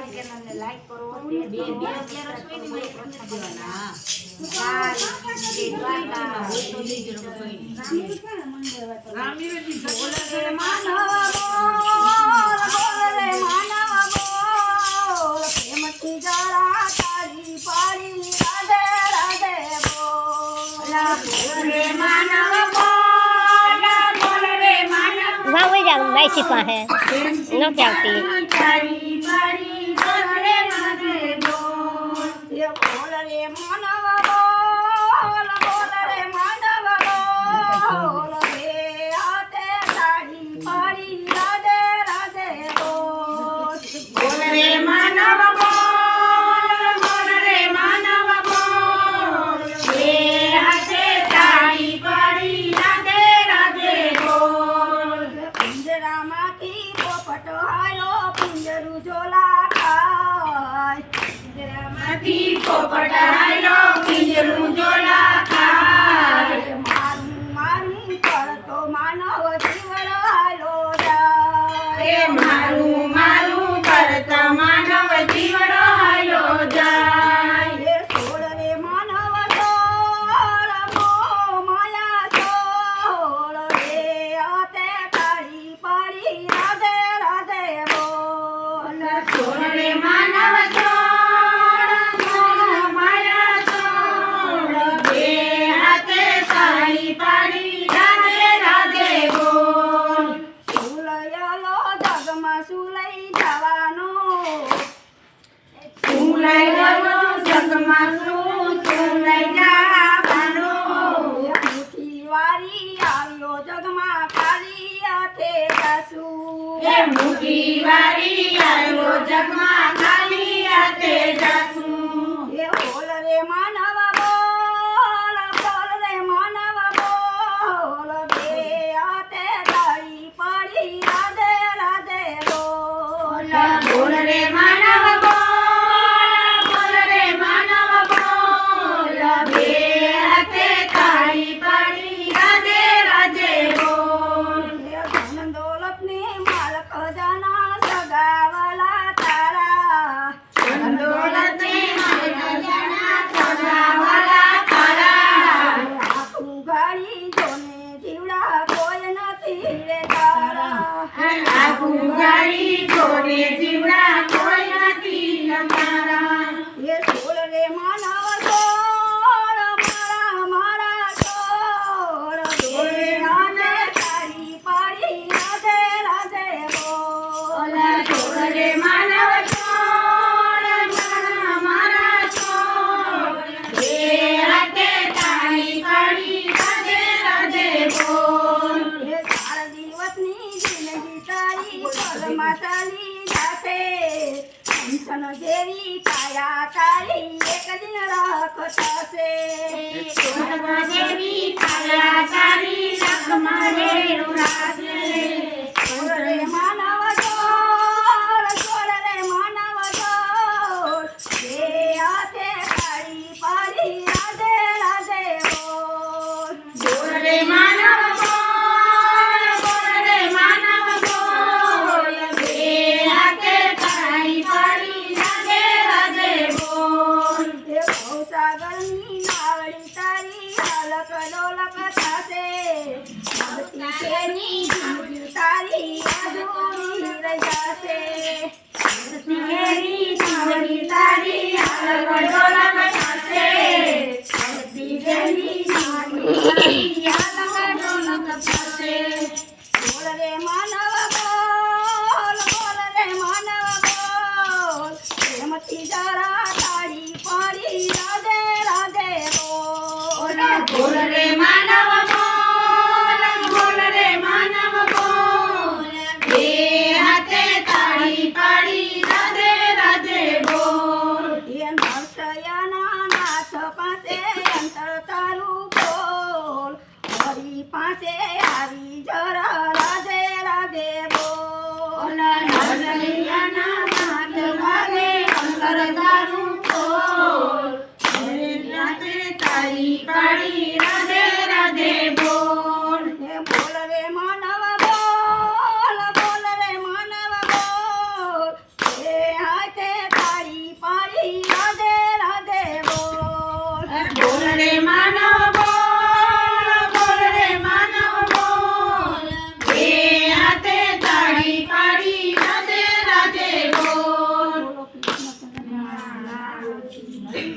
ચેનલને લાઈક કરો બે રસોઈની માં એક ઓછા દેવાના તો દેજો वहाँ वही जाऊँ भाई सिपा है नो क्या होती પોપટાયો પિંજરું જોલા ખાય મારું કરતો માનવ જીવન હાલો જાય મારું કરતો માનવ જીવન હાલો જાય સોળ રે માનવ સોળ મો માયા સોળ રે આતે તાળી પાડી રાધે રાધે બોલ સોળ રે માનવ મુઠી વારી આવ્યો જગમાં ખાલી હાથે જાસું એ બોલ રે માનવ બોલ રે માનવ બોલ બે હાથે તાળી પાડી રાધે રાધે બોલ રે માનવ બોલ રે માનવ બોલ બે હાથે તાળી પાડી રાધે રાધે બોલ ધન દોલત ને खजाना सगावला तारा दौलत में खजाना सगावला तारा आखू गाड़ी जोने जीवड़ा कोई નથી रे तारा आखू गाड़ी जोने जीवड़ा कोई નથી તમારા ये सोल रे मानव सोल मारा मारा सोल रे आने तारी पाड़ी राधे राधे रे मानव छोड़ मारा छोड़ ये हाथे ताળી પાડી રાધે રાધે બોલ ये ચાર દિવસની જિંદગી તારી પલમાં ચાલી જાશે કંચન જેવી કાયા તારી એક દિન રાખતાશે સોનમાં જેવી કાયા તારી લખમાં રેડું રાખશે રે માનવ बोल रे मानव बोल रे मानव बोल बे हाथे ताળી પાડી રાધે રાધે બોલ એ નરસયાના નાથ પાસે અંતર તારું બોલ હરી પાસે આવી જરા રાધે રાધે બોલ નરસયાના નાથ પાસે અંતર તારું રે માનવ